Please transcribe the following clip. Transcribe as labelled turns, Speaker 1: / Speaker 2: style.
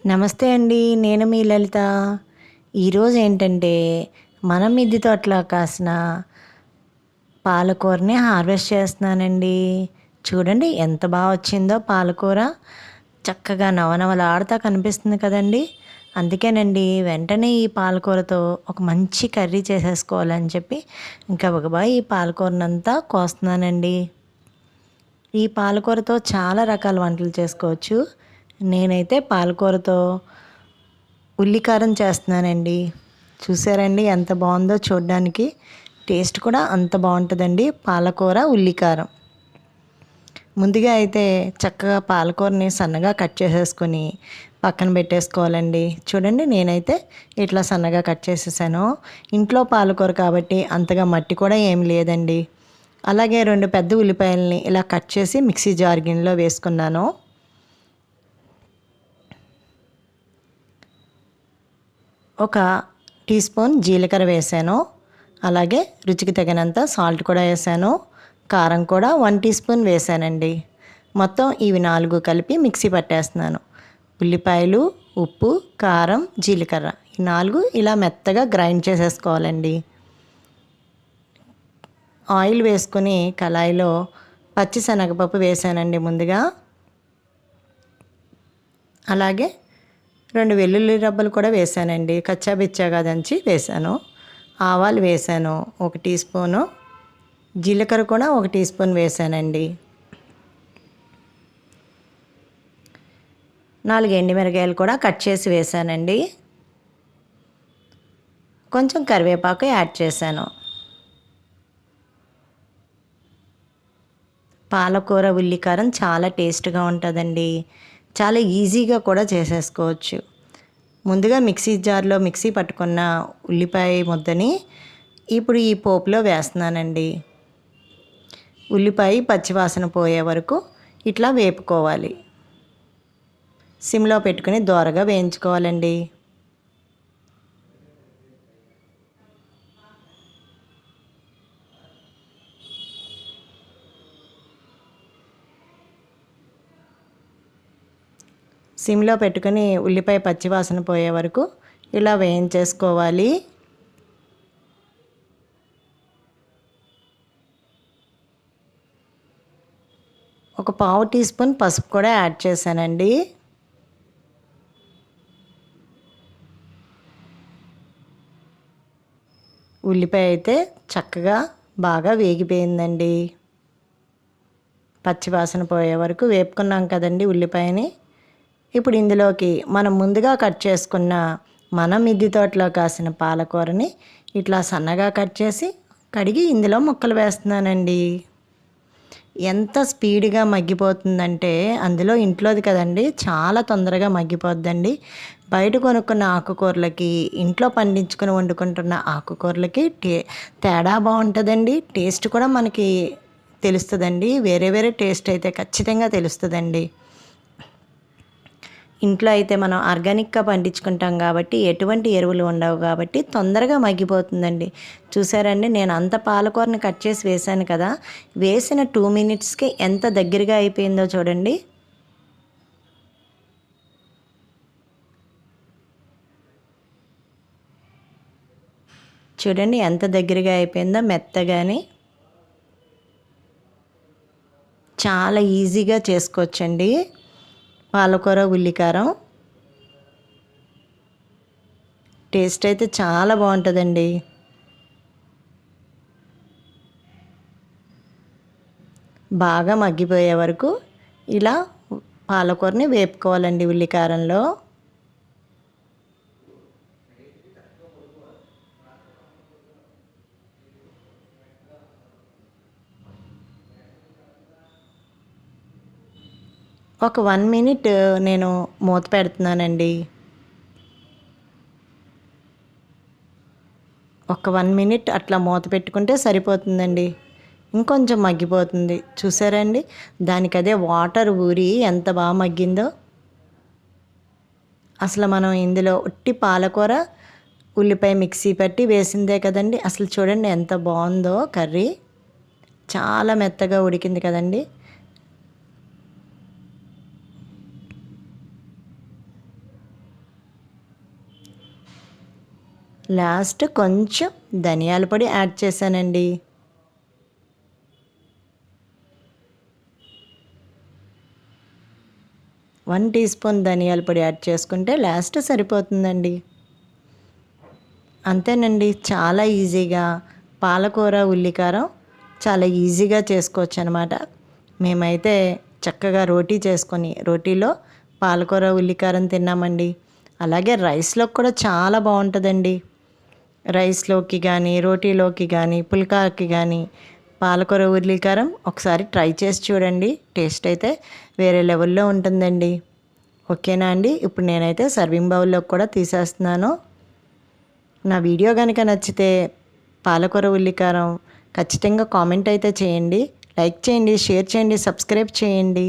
Speaker 1: నమస్తే అండి. నేను మీ లలిత. ఈరోజు ఏంటంటే, మన మిద్దె తోటలో కాసిన పాలకూరని హార్వెస్ట్ చేస్తున్నానండి. చూడండి ఎంత వచ్చిందో పాలకూర. చక్కగా నవనవలాడుతా కనిపిస్తుంది కదండీ! అందుకేనండి వెంటనే ఈ పాలకూరతో ఒక మంచి కర్రీ చేసేసుకోవాలని చెప్పి గబగబా ఈ పాలకూరనంతా కోస్తున్నానండి. ఈ పాలకూరతో చాలా రకాల వంటలు చేసుకోవచ్చు. నేనైతే పాలకూరతో ఉల్లికారం చేస్తున్నానండి. చూసారండి ఎంత బాగుందో చూడడానికి. టేస్ట్ కూడా అంత బాగుంటుందండి పాలకూర ఉల్లికారం. ముందుగా అయితే చక్కగా పాలకూరని సన్నగా కట్ చేసేసుకొని పక్కన పెట్టేసుకోవాలండి. చూడండి నేనైతే ఇట్లా సన్నగా కట్ చేసేసాను. ఇంట్లో పాలకూర కాబట్టి అంతగా మట్టి కూడా ఏం లేదండి. అలాగే 2 పెద్ద ఉల్లిపాయలని ఇలా కట్ చేసి మిక్సీ జార్ గిన్నెలో వేసుకున్నాను. ఒక టీ స్పూన్ జీలకర్ర వేసాను. అలాగే రుచికి తగినంత సాల్ట్ కూడా వేసాను. కారం కూడా 1 టీ స్పూన్ వేసానండి. మొత్తం ఇవి 4 కలిపి మిక్సీ పట్టేస్తున్నాను. ఉల్లిపాయలు, ఉప్పు, కారం, జీలకర్ర ఈ 4 ఇలా మెత్తగా గ్రైండ్ చేసేసుకోవాలండి. ఆయిల్ వేసుకొని కళాయిలో పచ్చిశనగపప్పు వేసానండి ముందుగా. అలాగే 2 వెల్లుల్లి రబ్బలు కూడా వేసానండి. కచ్చాబిచ్చాగా దంచి వేసాను. ఆవాలు వేసాను 1 టీ స్పూను. జీలకర్ర కూడా 1 టీ స్పూన్ వేసానండి. 4 ఎండుమిరగాయలు కూడా కట్ చేసి వేసానండి. కొంచెం కరివేపాకు యాడ్ చేశాను. పాలకూర ఉల్లికారం చాలా టేస్ట్గా ఉంటుందండి. చాలా ఈజీగా కూడా చేసేసుకోవచ్చు. ముందుగా మిక్సీ జార్లో మిక్సీ పట్టుకున్న ఉల్లిపాయ ముద్దని ఇప్పుడు ఈ పోపులో వేస్తున్నానండి. ఉల్లిపాయ పచ్చివాసన పోయే వరకు ఇట్లా వేపుకోవాలి. సిమ్లో పెట్టుకుని దోరగా వేయించుకోవాలండి. సిమ్లో పెట్టుకుని ఉల్లిపాయ పచ్చివాసన పోయే వరకు ఇలా వేయించేసుకోవాలి. ఒక పావు టీ స్పూన్ పసుపు కూడా యాడ్ చేశానండి. ఉల్లిపాయ అయితే చక్కగా బాగా వేగిపోయిందండి. పచ్చివాసన పోయే వరకు వేపుకున్నాం కదండి ఉల్లిపాయని. ఇప్పుడు ఇందులోకి మనం ముందుగా కట్ చేసుకున్న మన మిద్దె తోటలో కాసిన పాలకూరని ఇట్లా సన్నగా కట్ చేసి కడిగి ఇందులో ముక్కలు వేస్తున్నానండి. ఎంత స్పీడ్గా మగ్గిపోతుందంటే అందులో ఇంట్లోది కదండి చాలా తొందరగా మగ్గిపోద్దండి. బయట కొనుక్కున్న ఆకుకూరలకి ఇంట్లో పండించుకొని వండుకుంటున్న ఆకుకూరలకి తేడా బాగుంటుందండి. టేస్ట్ కూడా మనకి తెలుస్తుందండి. వేరే వేరే టేస్ట్ అయితే ఖచ్చితంగా తెలుస్తుందండి. ఇంట్లో అయితే మనం ఆర్గానిక్గా పండించుకుంటాం కాబట్టి ఎటువంటి ఎరువులు ఉండవు కాబట్టి తొందరగా మగ్గిపోతుందండి. చూసారండి నేను అంత పాలకూరని కట్ చేసి వేసాను కదా, వేసిన 2 మినిట్స్కి ఎంత దగ్గరగా అయిపోయిందో చూడండి. చూడండి ఎంత దగ్గరగా అయిపోయిందో మెత్తగాని. చాలా ఈజీగా చేసుకోవచ్చండి పాలకూర ఉల్లికారం. టేస్ట్ అయితే చాలా బాగుంటుందండి. బాగా మగ్గిపోయే వరకు ఇలా పాలకూరని వేపుకోవాలండి ఉల్లికారంలో. ఒక 1 మినిట్ నేను మూత పెడుతున్నానండి. ఒక 1 మినిట్ అట్లా మూత పెట్టుకుంటే సరిపోతుందండి. ఇంకొంచెం మగ్గిపోతుంది. చూసారండి దానికదే వాటర్ ఊరి ఎంత బాగా మగ్గిందో. అసలు మనం ఇందులో ఉట్టి పాలకూర ఉల్లిపాయ మిక్సీ పట్టి వేసిందే కదండి. అసలు చూడండి ఎంత బాగుందో కర్రీ. చాలా మెత్తగా ఉడికింది కదండి. లాస్ట్ కొంచెం ధనియాల పొడి యాడ్ చేశానండి. 1 టీ స్పూన్ ధనియాల పొడి యాడ్ చేసుకుంటే లాస్ట్ సరిపోతుందండి. అంతేనండి, చాలా ఈజీగా పాలకూర ఉల్లికారం చాలా ఈజీగా చేసుకోవచ్చు అనమాట. మేమైతే చక్కగా రోటీ చేసుకొని రోటీలో పాలకూర ఉల్లికారం తిన్నామండి. అలాగే రైస్లోకి కూడా చాలా బాగుంటుందండి. రైస్లోకి కానీ రోటీలోకి కానీ పుల్కాకి కానీ పాలకూర ఉల్లికారం ఒకసారి ట్రై చేసి చూడండి. టేస్ట్ అయితే వేరే లెవెల్లో ఉంటుందండి. ఓకేనా అండి, ఇప్పుడు నేనైతే సర్వింగ్ బౌల్లోకి కూడా తీసేస్తున్నాను. నా వీడియో కనుక నచ్చితే పాలకూర ఉల్లికారం ఖచ్చితంగా కామెంట్ అయితే చేయండి, లైక్ చేయండి, షేర్ చేయండి, సబ్స్క్రైబ్ చేయండి.